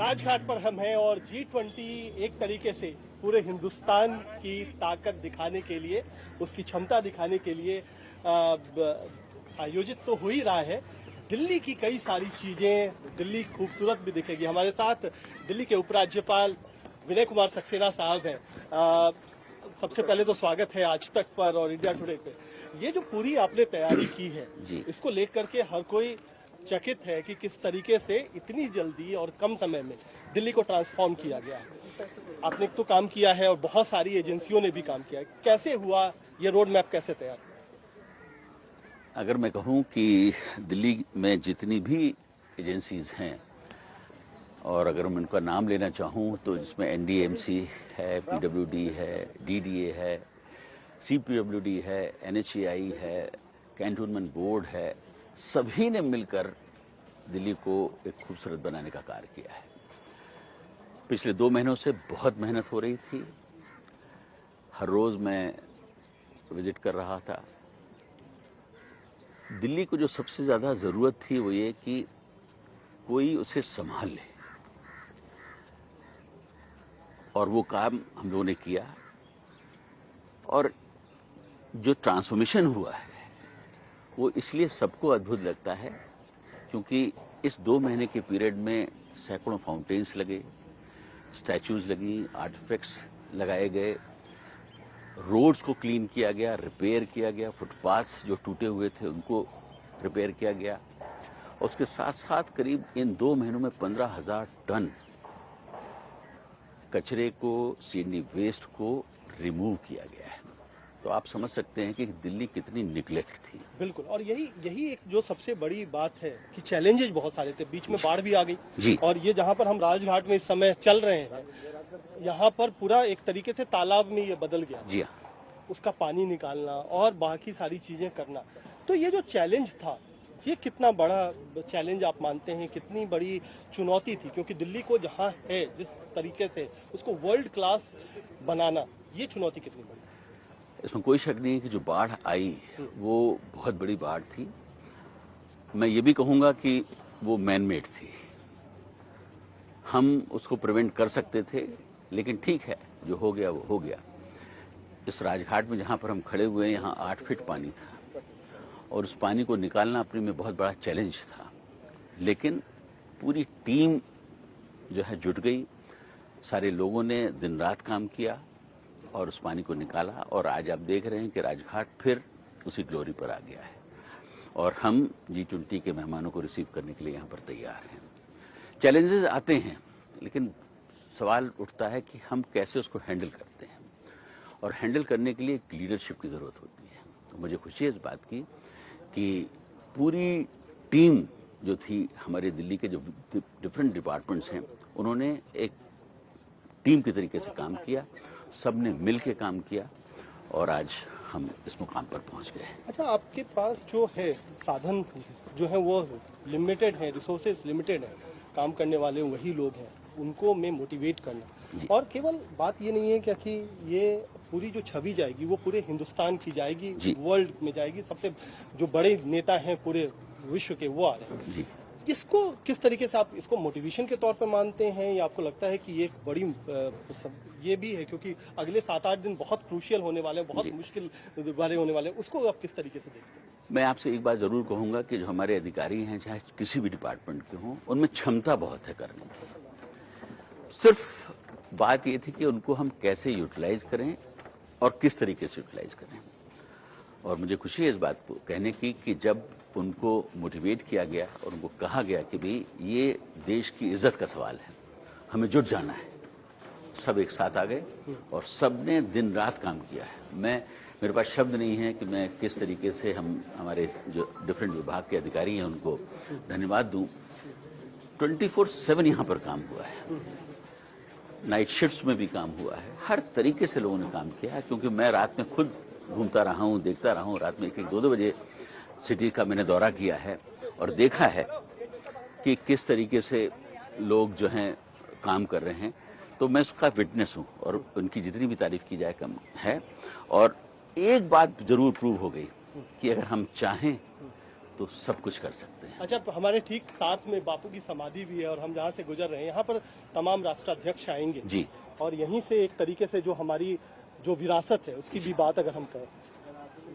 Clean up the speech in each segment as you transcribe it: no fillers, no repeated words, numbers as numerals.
राजघाट पर हम हैं और G20 एक तरीके से पूरे हिंदुस्तान की ताकत दिखाने के लिए, उसकी क्षमता दिखाने के लिए आयोजित तो हो ही रहा है। दिल्ली की कई सारी चीजें, दिल्ली खूबसूरत भी दिखेगी। हमारे साथ दिल्ली के उपराज्यपाल विनय कुमार सक्सेना साहब हैं। सबसे पहले तो स्वागत है आज तक पर और इंडिया टुडे पे। ये जो पूरी आपने तैयारी की है, इसको लेकर के हर कोई चकित है कि किस तरीके से इतनी जल्दी और कम समय में दिल्ली को ट्रांसफॉर्म किया गया है। आपने तो काम किया है और बहुत सारी एजेंसियों ने भी काम किया है। कैसे हुआ ये रोड मैप, कैसे तैयार? अगर मैं कहूं कि दिल्ली में जितनी भी एजेंसीज हैं और अगर मैं उनका नाम लेना चाहूं तो जिसमें एनडीएमसी है, पीडब्ल्यूडी है, डीडीए है, सीपीडब्ल्यूडी है, एनएचएआई है, कैंटोनमेंट बोर्ड है, सभी ने मिलकर दिल्ली को एक खूबसूरत बनाने का कार्य किया है। पिछले 2 महीनों से बहुत मेहनत हो रही थी। हर रोज मैं विजिट कर रहा था। दिल्ली को जो सबसे ज्यादा जरूरत थी वो ये कि कोई उसे संभाल ले, और वो काम हम लोगों ने किया। और जो ट्रांसफॉर्मेशन हुआ है वो इसलिए सबको अद्भुत लगता है क्योंकि इस 2 महीने के पीरियड में सैकड़ों फाउंटेन्स लगे, स्टैचूज लगी, आर्टिफैक्ट्स लगाए गए, रोड्स को क्लीन किया गया, रिपेयर किया गया, फुटपाथ्स जो टूटे हुए थे उनको रिपेयर किया गया। और उसके साथ साथ करीब इन 2 महीनों में 15,000 टन कचरे को, सीडनी वेस्ट को रिमूव किया गया है। तो आप समझ सकते हैं कि दिल्ली कितनी निग्लेक्ट थी। बिल्कुल, और यही एक जो सबसे बड़ी बात है कि चैलेंजेस बहुत सारे थे। बीच में बाढ़ भी आ गई जी। और ये जहाँ पर हम राजघाट में इस समय चल रहे हैं, यहाँ पर पूरा एक तरीके से तालाब में ये बदल गया। जी हाँ। उसका पानी निकालना और बाकी सारी चीजें करना, तो ये जो चैलेंज था, ये कितना बड़ा चैलेंज आप मानते हैं, कितनी बड़ी चुनौती थी? क्योंकि दिल्ली को जहाँ है जिस तरीके से उसको वर्ल्ड क्लास बनाना, ये चुनौती कितनी बड़ी? इसमें कोई शक नहीं कि जो बाढ़ आई वो बहुत बड़ी बाढ़ थी। मैं ये भी कहूंगा कि वो मैन मेड थी। हम उसको प्रिवेंट कर सकते थे, लेकिन ठीक है, जो हो गया वो हो गया। इस राजघाट में जहां पर हम खड़े हुए हैं, यहाँ 8 फीट पानी था और उस पानी को निकालना अपने में बहुत बड़ा चैलेंज था। लेकिन पूरी टीम जो है जुट गई, सारे लोगों ने दिन रात काम किया और उस पानी को निकाला। और आज आप देख रहे हैं कि राजघाट फिर उसी ग्लोरी पर आ गया है और हम G20 के मेहमानों को रिसीव करने के लिए यहाँ पर तैयार हैं। चैलेंजेस आते हैं, लेकिन सवाल उठता है कि हम कैसे उसको हैंडल करते हैं, और हैंडल करने के लिए एक लीडरशिप की जरूरत होती है। तो मुझे खुशी है इस बात की कि पूरी टीम जो थी, हमारे दिल्ली के जो डिफरेंट डिपार्टमेंट्स हैं, उन्होंने एक टीम के तरीके से काम किया, सबने मिल के काम किया और आज हम इस मुकाम पर पहुंच गए। अच्छा, आपके पास जो है साधन जो है वो लिमिटेड है, रिसोर्सेज लिमिटेड है, काम करने वाले वही लोग हैं, उनको मैं मोटिवेट करना। और केवल बात ये नहीं है कि ये पूरी जो छवि जाएगी वो पूरे हिंदुस्तान की जाएगी, वर्ल्ड में जाएगी। सबसे जो बड़े नेता हैं पूरे विश्व के वो आ रहे हैं जी। इसको किस तरीके से आप इसको मोटिवेशन के तौर पर मानते हैं, या आपको लगता है कि ये एक बड़ी ये भी है क्योंकि अगले 7-8 दिन बहुत क्रूशियल होने वाले हैं, बहुत मुश्किल वाले होने वाले हैं, उसको आप किस तरीके से देखते हैं? मैं आपसे एक बात जरूर कहूंगा कि जो हमारे अधिकारी हैं, चाहे किसी भी डिपार्टमेंट के हों, उनमें क्षमता बहुत है करने की। सिर्फ बात ये थी कि उनको हम कैसे यूटिलाइज करें और किस तरीके से यूटिलाइज करें। और मुझे खुशी है इस बात को कहने की कि जब उनको मोटिवेट किया गया और उनको कहा गया कि भाई ये देश की इज्जत का सवाल है, हमें जुट जाना है, सब एक साथ आ गए और सबने दिन रात काम किया है। मेरे पास शब्द नहीं है कि मैं किस तरीके से हमारे जो डिफरेंट विभाग के अधिकारी हैं उनको धन्यवाद दूं। 24/7 यहाँ पर काम हुआ है, नाइट शिफ्ट्स में भी काम हुआ है, हर तरीके से लोगों ने काम किया है। क्योंकि मैं रात में खुद घूमता रहा हूँ, देखता रहा हूँ, रात में 1-2 बजे सिटी का मैंने दौरा किया है और देखा है कि किस तरीके से लोग जो हैं काम कर रहे हैं। तो मैं उसका विटनेस हूं और उनकी जितनी भी तारीफ की जाए कम है। और एक बात जरूर प्रूव हो गई कि अगर हम चाहें तो सब कुछ कर सकते हैं। अच्छा, हमारे ठीक साथ में बापू की समाधि भी है और हम जहाँ से गुजर रहे हैं यहाँ पर तमाम राष्ट्राध्यक्ष आएंगे जी। और यहीं से एक तरीके से जो हमारी जो विरासत है उसकी भी बात अगर हम करें,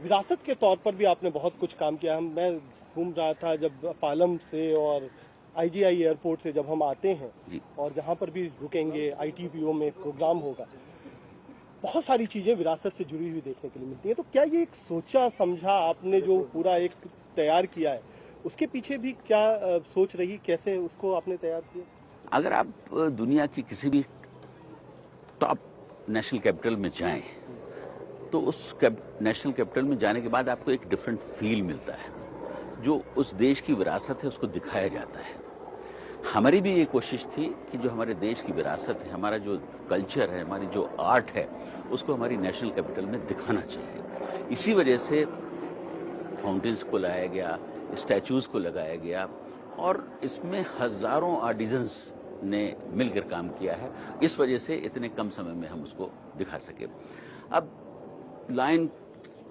विरासत के तौर पर भी आपने बहुत कुछ काम किया। मैं घूम रहा था जब पालम से और आईजीआई एयरपोर्ट से जब हम आते हैं जी। और जहाँ पर भी रुकेंगे आईटीपीओ में प्रोग्राम होगा, बहुत सारी चीजें विरासत से जुड़ी हुई देखने के लिए मिलती हैं। तो क्या ये एक सोचा समझा आपने जो पूरा एक तैयार किया है, उसके पीछे भी क्या सोच रही, कैसे उसको आपने तैयार किया? अगर आप दुनिया की किसी भी टॉप नेशनल कैपिटल में जाएं तो उस नेशनल कैपिटल में जाने के बाद आपको एक डिफरेंट फील मिलता है। जो उस देश की विरासत है उसको दिखाया जाता है। हमारी भी ये कोशिश थी कि जो हमारे देश की विरासत है, हमारा जो कल्चर है, हमारी जो आर्ट है, उसको हमारी नेशनल कैपिटल में दिखाना चाहिए। इसी वजह से फाउंटेन्स को लाया गया, स्टैचूज को लगाया गया और इसमें हजारों आर्टिजन्स ने मिलकर काम किया है। इस वजह से इतने कम समय में हम उसको दिखा सके। अब लायन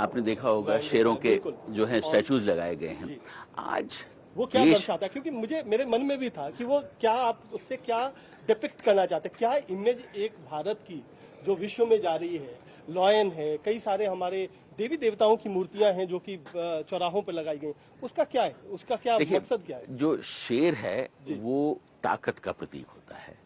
आपने देखा होगा, शेरों के जो है स्टैचूज लगाए गए हैं। आज वो क्या दर्शाता है? क्योंकि मेरे मन में भी था कि वो क्या, आप उससे क्या डिपिक्ट करना चाहते हैं, क्या इमेज एक भारत की जो विश्व में जा रही है। लॉयन है, कई सारे हमारे देवी देवताओं की मूर्तियां हैं जो कि चौराहों पर लगाई गई, उसका क्या है, उसका क्या मकसद क्या है? जो शेर है वो ताकत का प्रतीक होता है,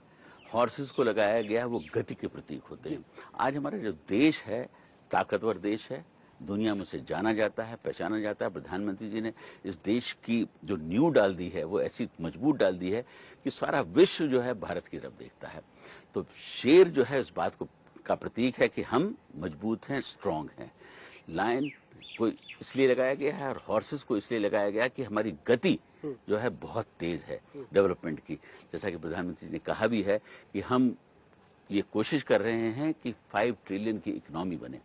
हॉर्सेस को लगाया गया वो गति के प्रतीक होते हैं। आज हमारा जो देश है ताकतवर देश है, दुनिया में से जाना जाता है, पहचाना जाता है। प्रधानमंत्री जी ने इस देश की जो नींव डाल दी है वो ऐसी मजबूत डाल दी है कि सारा विश्व जो है भारत की तरफ देखता है। तो शेर जो है इस बात का प्रतीक है कि हम मजबूत हैं, स्ट्रांग हैं। लायन को इसलिए लगाया गया है और हॉर्सेस को इसलिए लगाया गया कि हमारी गति जो है बहुत तेज है डेवलपमेंट की। जैसा कि प्रधानमंत्री जी ने कहा भी है कि हम ये कोशिश कर रहे हैं कि 5 ट्रिलियन की इकोनॉमी बने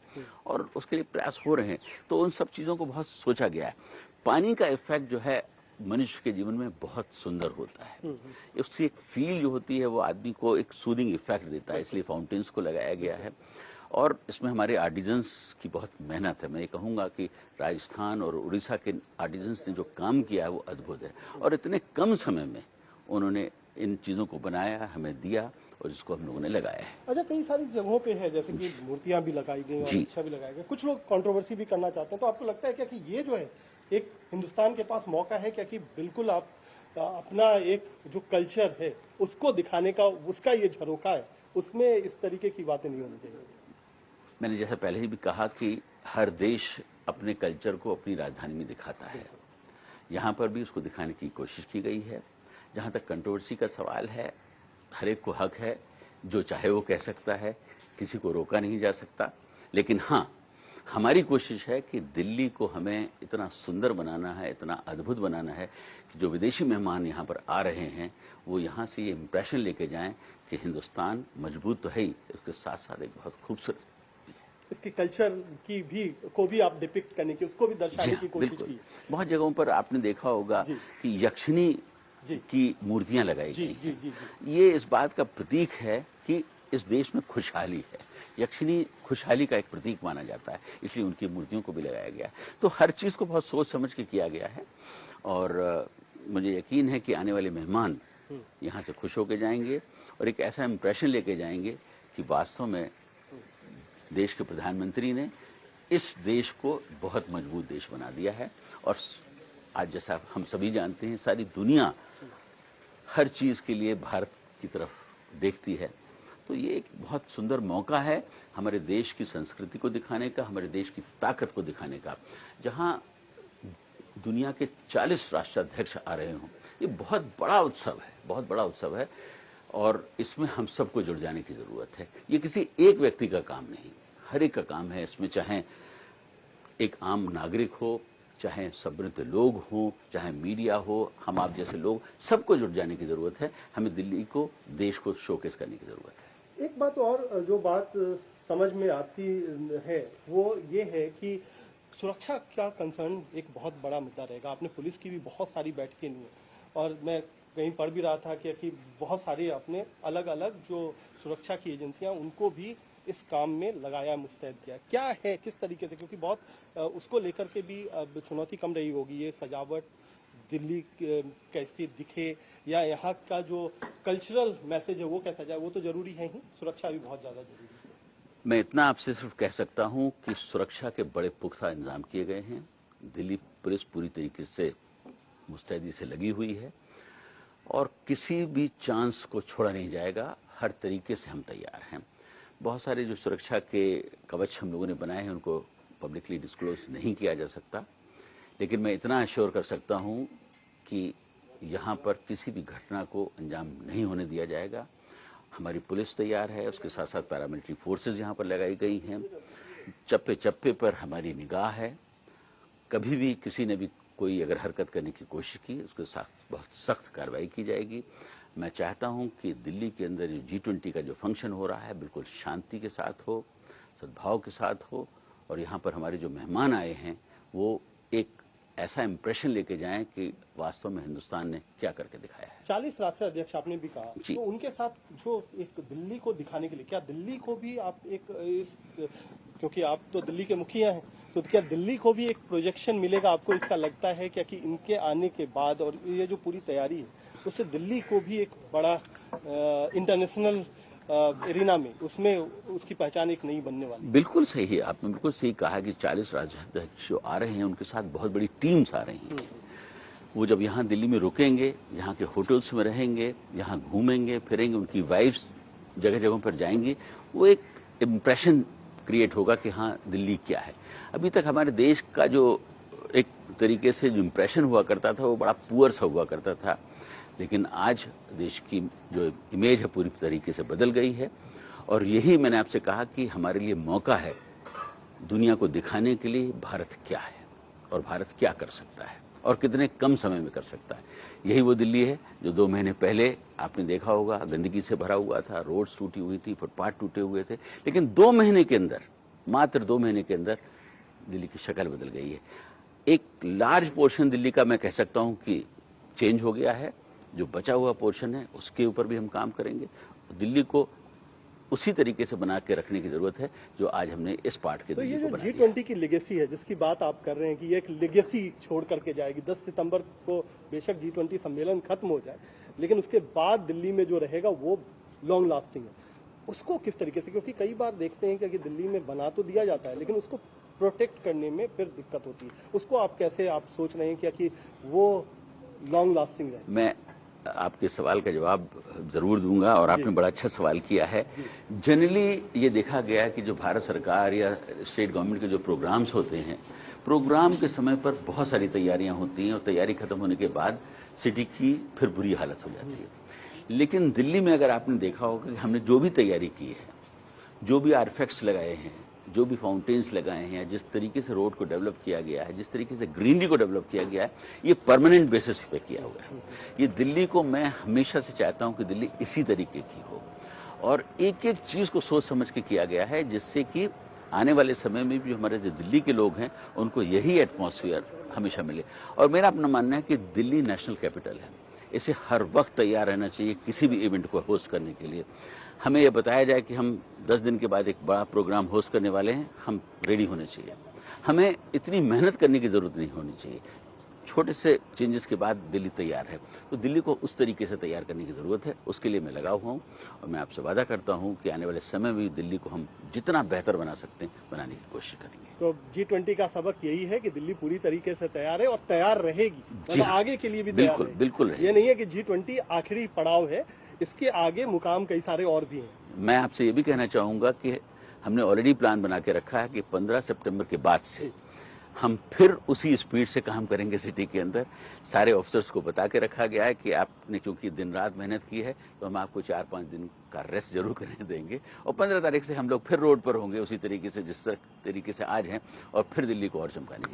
और उसके लिए प्रयास हो रहे हैं। तो उन सब चीज़ों को बहुत सोचा गया है। पानी का इफेक्ट जो है मनुष्य के जीवन में बहुत सुंदर होता है। उसकी एक फील जो होती है वो आदमी को एक सूदिंग इफेक्ट देता है, इसलिए फाउंटेन्स को लगाया गया है। और इसमें हमारे आर्टिजन्स की बहुत मेहनत है। मैं ये कहूँगा कि राजस्थान और उड़ीसा के आर्टिजन्स ने जो काम किया है वो अद्भुत है और इतने कम समय में उन्होंने इन चीज़ों को बनाया, हमें दिया और जिसको हम लोगों ने लगाया है। अच्छा, कई सारी जगहों पे है जैसे कि मूर्तियां भी लगाई गई और रिक्शा भी लगाए गए, कुछ लोग कंट्रोवर्सी भी करना चाहते हैं। तो आपको लगता है क्या कि ये जो है एक हिंदुस्तान के पास मौका है क्या कि बिल्कुल आप अपना एक जो कल्चर है उसको दिखाने का, उसका ये झरोखा है, उसमें इस तरीके की बातें नहीं होनी चाहिए? मैंने जैसा पहले ही भी कहा कि हर देश अपने कल्चर को अपनी राजधानी में दिखाता है। यहाँ पर भी उसको दिखाने की कोशिश की गई है। जहाँ तक कंट्रोवर्सी का सवाल है, हर एक को हक है, जो चाहे वो कह सकता है, किसी को रोका नहीं जा सकता। लेकिन हाँ, हमारी कोशिश है कि दिल्ली को हमें इतना सुंदर बनाना है, इतना अद्भुत बनाना है कि जो विदेशी मेहमान यहाँ पर आ रहे हैं वो यहाँ से ये इम्प्रेशन लेके जाएं कि हिंदुस्तान मजबूत तो है ही, उसके साथ साथ एक बहुत खूबसूरत, इसकी कल्चर की भी आप डिपिक्ट करने की, उसको भी दर्शाने की कोशिश की। बहुत जगहों पर आपने देखा होगा कि यक्षिणी की मूर्तियां लगाई गई। ये इस बात का प्रतीक है कि इस देश में खुशहाली है। यक्षिणी खुशहाली का एक प्रतीक माना जाता है, इसलिए उनकी मूर्तियों को भी लगाया गया। तो हर चीज को बहुत सोच समझ के किया गया है और मुझे यकीन है कि आने वाले मेहमान यहाँ से खुश होकर जाएंगे और एक ऐसा इम्प्रेशन लेके जाएंगे कि वास्तव में देश के प्रधानमंत्री ने इस देश को बहुत मजबूत देश बना दिया है। और आज जैसा हम सभी जानते हैं, सारी दुनिया हर चीज के लिए भारत की तरफ देखती है। तो ये एक बहुत सुंदर मौका है हमारे देश की संस्कृति को दिखाने का, हमारे देश की ताकत को दिखाने का। जहां दुनिया के 40 राष्ट्राध्यक्ष आ रहे हों, ये बहुत बड़ा उत्सव है, बहुत बड़ा उत्सव है और इसमें हम सबको जुड़ जाने की जरूरत है। ये किसी एक व्यक्ति का काम नहीं, हर एक का काम है इसमें, चाहे एक आम नागरिक हो, चाहे समृद्ध लोग हों, चाहे मीडिया हो, हम आप जैसे लोग, सबको जुट जाने की जरूरत है। हमें दिल्ली को, देश को शोकेस करने की जरूरत है। एक बात और जो बात समझ में आती है वो ये है कि सुरक्षा का कंसर्न एक बहुत बड़ा मुद्दा रहेगा। आपने पुलिस की भी बहुत सारी बैठकें ली हैं और मैं कहीं पढ़ भी रहा था कि बहुत सारे अपने अलग अलग जो सुरक्षा की एजेंसियां, उनको भी इस काम में लगाया, मुस्तैद किया? क्या है, किस तरीके से? क्योंकि बहुत उसको लेकर के भी अब चुनौती कम रही होगी, ये सजावट दिल्ली कैसी दिखे या यहाँ का जो कल्चरल मैसेज है वो कैसा जाए, वो तो जरूरी है ही, सुरक्षा भी बहुत ज्यादा जरूरी है। मैं इतना आपसे सिर्फ कह सकता हूं कि सुरक्षा के बड़े पुख्ता इंतजाम किए गए हैं। दिल्ली पुलिस पूरी तरीके से मुस्तैदी से लगी हुई है और किसी भी चांस को छोड़ा नहीं जाएगा। हर तरीके से हम तैयार हैं। बहुत सारे जो सुरक्षा के कवच हम लोगों ने बनाए हैं उनको पब्लिकली डिस्क्लोज नहीं किया जा सकता, लेकिन मैं इतना अश्योर कर सकता हूं कि यहाँ पर किसी भी घटना को अंजाम नहीं होने दिया जाएगा। हमारी पुलिस तैयार है, उसके साथ साथ पैरामिलिट्री फोर्सेज यहाँ पर लगाई गई हैं। चप्पे चप्पे पर हमारी निगाह है। कभी भी किसी ने भी कोई अगर हरकत करने की कोशिश की उसके साथ बहुत सख्त कार्रवाई की जाएगी। मैं चाहता हूं कि दिल्ली के अंदर जो G20 का जो फंक्शन हो रहा है बिल्कुल शांति के साथ हो, सद्भाव के साथ हो और यहाँ पर हमारे जो मेहमान आए हैं वो एक ऐसा इंप्रेशन लेके जाएं कि वास्तव में हिंदुस्तान ने क्या करके दिखाया है। 40 राष्ट्रीय अध्यक्ष आपने भी कहा, तो उनके साथ जो एक दिल्ली को दिखाने के लिए, क्या दिल्ली को भी आप क्योंकि आप तो दिल्ली के मुखिया हैं, तो क्या दिल्ली को भी एक प्रोजेक्शन मिलेगा आपको, इसका लगता है क्या कि इनके आने के बाद और ये जो पूरी तैयारी है उससे दिल्ली को भी एक बड़ा इंटरनेशनल एरिना में उसमें उसकी पहचान एक नई बनने वाली? बिल्कुल सही है, आपने बिल्कुल सही कहा कि 40 राज्याध्यक्ष जो आ रहे हैं उनके साथ बहुत बड़ी टीम्स आ रही हैं। वो जब यहाँ दिल्ली में रुकेंगे, यहाँ के होटल्स में रहेंगे, यहाँ घूमेंगे फिरेंगे, उनकी वाइफ्स जगह जगहों पर जाएंगी, वो एक इम्प्रेशन क्रिएट होगा कि हाँ दिल्ली क्या है। अभी तक हमारे देश का जो एक तरीके से जो इम्प्रेशन हुआ करता था वो बड़ा पुअर सा हुआ करता था, लेकिन आज देश की जो इमेज है पूरी तरीके से बदल गई है और यही मैंने आपसे कहा कि हमारे लिए मौका है दुनिया को दिखाने के लिए भारत क्या है और भारत क्या कर सकता है और कितने कम समय में कर सकता है। यही वो दिल्ली है जो 2 महीने पहले आपने देखा होगा गंदगी से भरा हुआ था, रोड्स टूटी हुई थी, फुटपाथ टूटे हुए थे, लेकिन 2 महीने के अंदर, मात्र 2 महीने के अंदर दिल्ली की शक्ल बदल गई है। एक लार्ज पोर्शन दिल्ली का मैं कह सकता हूं कि चेंज हो गया है। जो बचा हुआ पोर्शन है उसके ऊपर भी हम काम करेंगे। दिल्ली को उसी तरीके से बना के रखने की जरूरत है जो आज हमने इस पार्ट के तो ये जो G20 की लेगेसी है जिसकी बात आप कर रहे हैं कि ये एक लेगेसी छोड़ करके जाएगी, 10 सितंबर को बेशक G20 सम्मेलन खत्म हो जाए लेकिन उसके बाद दिल्ली में जो रहेगा वो लॉन्ग लास्टिंग है, उसको किस तरीके से? क्योंकि कई बार देखते हैं कि दिल्ली में बना तो दिया जाता है लेकिन उसको प्रोटेक्ट करने में फिर दिक्कत होती है, उसको आप कैसे आप सोच रहे हैं कि वो लॉन्ग लास्टिंग रहे? मैं आपके सवाल का जवाब जरूर दूंगा और आपने बड़ा अच्छा सवाल किया है। जनरली ये देखा गया है कि जो भारत सरकार या स्टेट गवर्नमेंट के जो प्रोग्राम्स होते हैं, प्रोग्राम के समय पर बहुत सारी तैयारियां होती हैं और तैयारी खत्म होने के बाद सिटी की फिर बुरी हालत हो जाती है। लेकिन दिल्ली में अगर आपने देखा होगा कि हमने जो भी तैयारी की है, जो भी आर्टिफैक्ट्स लगाए हैं, जो भी फाउंटेन्स लगाए हैं, जिस तरीके से रोड को डेवलप किया गया है, जिस तरीके से ग्रीनरी को डेवलप किया गया है, ये परमानेंट बेसिस पे किया हुआ है। ये दिल्ली को मैं हमेशा से चाहता हूं कि दिल्ली इसी तरीके की हो और एक एक चीज को सोच समझ के किया गया है जिससे कि आने वाले समय में भी हमारे जो दिल्ली के लोग हैं उनको यही एटमॉस्फेयर हमेशा मिले। और मेरा अपना मानना है कि दिल्ली नेशनल कैपिटल है, इसे हर वक्त तैयार रहना चाहिए किसी भी इवेंट को होस्ट करने के लिए। हमें यह बताया जाए कि हम 10 दिन के बाद एक बड़ा प्रोग्राम होस्ट करने वाले हैं, हम रेडी होने चाहिए। हमें इतनी मेहनत करने की जरूरत नहीं होनी चाहिए। छोटे से चेंजेस के बाद दिल्ली तैयार है, तो दिल्ली को उस तरीके से तैयार करने की जरूरत है। उसके लिए मैं लगा हुआ हूं और मैं आपसे वादा करता हूं कि आने वाले समय में दिल्ली को हम जितना बेहतर बना सकते हैं बनाने की कोशिश करेंगे। तो G20 का सबक यही है कि दिल्ली पूरी तरीके से तैयार है और तैयार रहेगी, मतलब आगे के लिए भी तैयार बिल्कुल बिल्कुल। ये नहीं है कि G20 आखिरी पड़ाव है, इसके आगे मुकाम कई सारे और भी हैं। मैं आपसे ये भी कहना चाहूंगा कि हमने ऑलरेडी प्लान बना के रखा है कि 15 सितंबर के बाद से हम फिर उसी स्पीड से काम करेंगे सिटी के अंदर। सारे ऑफिसर्स को बता के रखा गया है कि आपने क्योंकि दिन रात मेहनत की है तो हम आपको 4-5 दिन का रेस्ट जरूर करने देंगे और 15 तारीख से हम लोग फिर रोड पर होंगे उसी तरीके से जिस तरीके से आज हैं और फिर दिल्ली को और चमकाने की